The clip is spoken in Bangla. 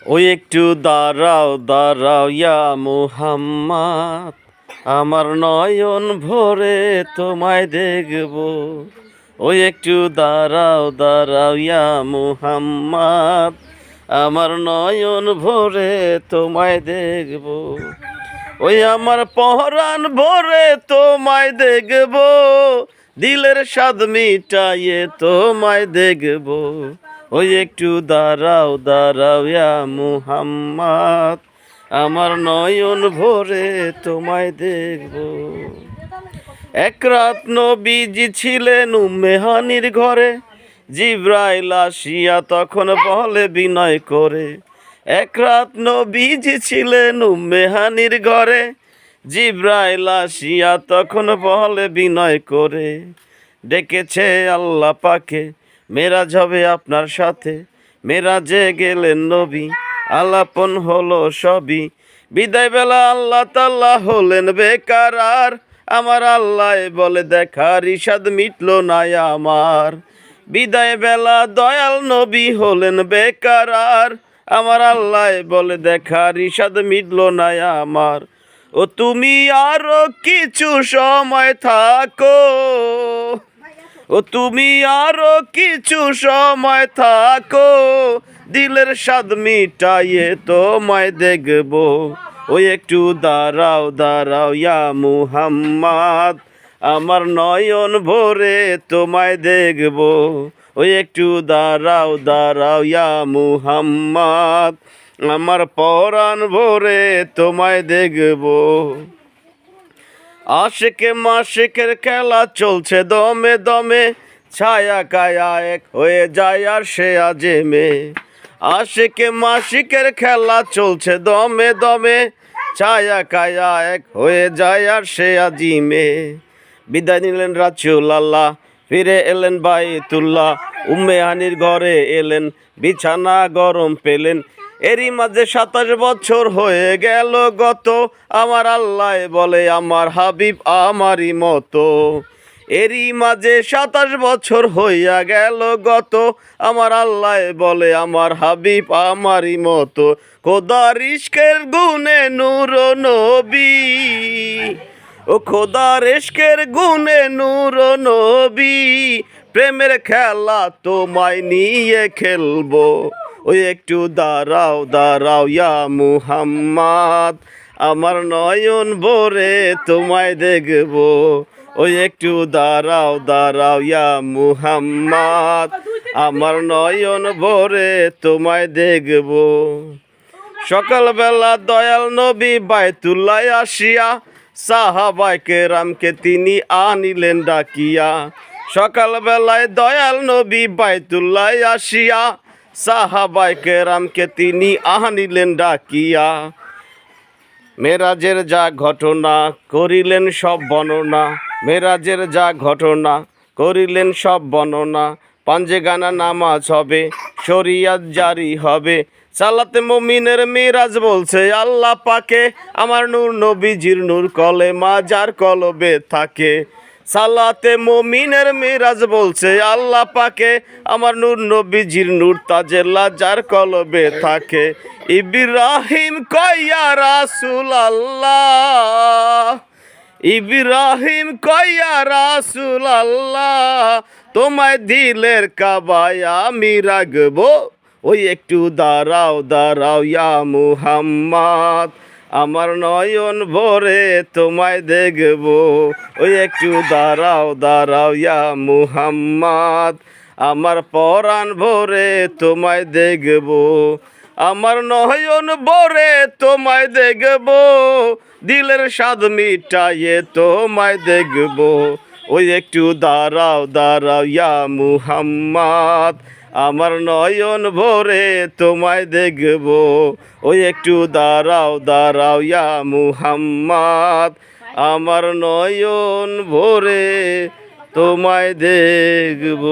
ওই একটু দাঁড়াও দাঁড়াও ইয়া মুহাম্মদ, আমার নয়ন ভরে তোমায় দেখব। ওই একটু দাঁড়াও দাঁড়াও ইয়া মুহাম্মদ, আমার নয়ন ভরে তোমায় দেখব। ওই আমার পহরান ভরে তোমায় দেখব, দিলের স্বাদ মিটাইয়ে তোমায় দেখব। ওই একটু দাঁড়াও দাঁড়াও ইয়া মুহাম্মদ, আমার নয়ন ভরে তোমায় দেখব। এক রাত নবীজি ছিলেন উম্মে হানির ঘরে, জিব্রাইল আসিয়া তখন বলে বিনয় করে। এক রাত নবীজি ছিলেন উম্মে হানির ঘরে, জিব্রাইল আসিয়া তখন বলে বিনয় করে। ডেকেছে আল্লাহ পাকে, মেরাজ হবে আপনার সাথে। মেরাজে গেলেন নবী, আলাপন হলো সবই। বিদায় বেলা আল্লাহ তাআলা হলেন বেকারার, আমার আল্লাহ বলে দেখার ইশাদ মিটল না আমার। বিদায় বেলা দয়াল নবী হলেন বেকারার, আমার আল্লাহ বলে দেখার ইশাদ মিটল না আমার। ও তুমি আরো কিছু সময় থাকো, ও তুমি আরো কিছু সময় থাকো, দিলের স্বাদ মিটাইয়ে তোমায় দেখব। ওই একটু দাঁড়াও দাঁড়াও ইয়া মুহাম্মদ, আমার নয়ন ভরে তোমায় দেখব। ওই একটু দাঁড়াও দাঁড়াও ইয়া মুহাম্মদ, আমার পরাণ ভরে তোমায় দেখব। আশেকে মাশেকের খেলা চলছে দমে দমে, ছায়া কায়া এক হয়ে যায় আর সে আজেমে। আশেকে মাশিকের খেলা চলছে দমে দমে, ছায়া কায়া এক হয়ে যায় আর সে আজিমে। বিদায় নিলেন রাসূল আল্লাহ, ফিরে এলেন বাইতুল্লাহ। উম্মে হানির ঘরে এলেন, বিছানা গরম পেলেন। এরই মাঝে 27 বছর হয়ে গেল গত, আমার আল্লাহ বলে আমার হাবিব আমারই মতো। এরই মাঝে 27 বছর হইয়া গেল গত, আমার আল্লাহ বলে আমার হাবিব আমারই মতো। খোদার ইশকের গুণে নূর নবী, ও খোদার ইশকের গুণে নূর নবী, প্রেমের খেলা তোমায় নিয়ে খেলবো। ওই একটু দাঁড়াও দাঁড়াও ইয়া মুহাম্মদ, আমার নয়ন ভরে তোমায় দেখব। ওই একটু দাঁড়াও দাঁড়াও ইয়া মুহাম্মদ, আমার নয়ন ভরে তোমায় দেখব। সকালবেলা দয়াল নবী বাইতুল্লাহ আসিয়া, সাহাবায়ে কেরামকে তিনি আনিলেন ডাকিয়া। সকালবেলায় দয়াল নবী বাইতুল্লাহ আসিয়া, সাহাবায়ে কেরামকে তিনি আনিলেন ডাকিয়া। মেরাজের যা ঘটনা করিলেন সব বর্ণনা, মেরাজের যা ঘটনা করিলেন সব বর্ণনা। পাঞ্জেগানা নামাজ হবে, শরিয়াত জারি হবে। সালাতে মুমিনের মিরাজ বলছে আল্লাহ পাকে, আমার নূর নবীজির নূর কলেমা যার কলবে থাকে। সালাতে মুমিনের মিরাজ বলছে আল্লাহ পাকে, আমার নূর নবীজির নূর তাজেল্লা যার কলবে থাকে। ইব্রাহিম কয়া রাসূল আল্লাহ, ইব্রাহিম কয়া রাসূল আল্লাহ, তোমায় দিলের কাবায় আমি রাখবো। ওই একটু দাঁড়াও দাঁড়াও ইয়া মুহাম্মদ, আমার নয়ন ভরে তোমায় দেখব। ওই একটু দাঁড়াও দাঁড়াও ইয়া মুহাম্মদ, আমার পরাণ ভরে তোমায় দেখব। আমার নয়ন ভরে তোমায় দেখব, দিলের স্বাদ মিটাইয়ে তোমায় দেখব। ওই একটু দাঁড়াও দাঁড়াও ইয়া মুহাম্মদ, আমার নয়ন ভরে তোমায় দেখব। ওই একটু দাঁড়াও দাঁড়াও ইয়া মুহাম্মদ, আমার নয়ন ভরে তোমায় দেখব।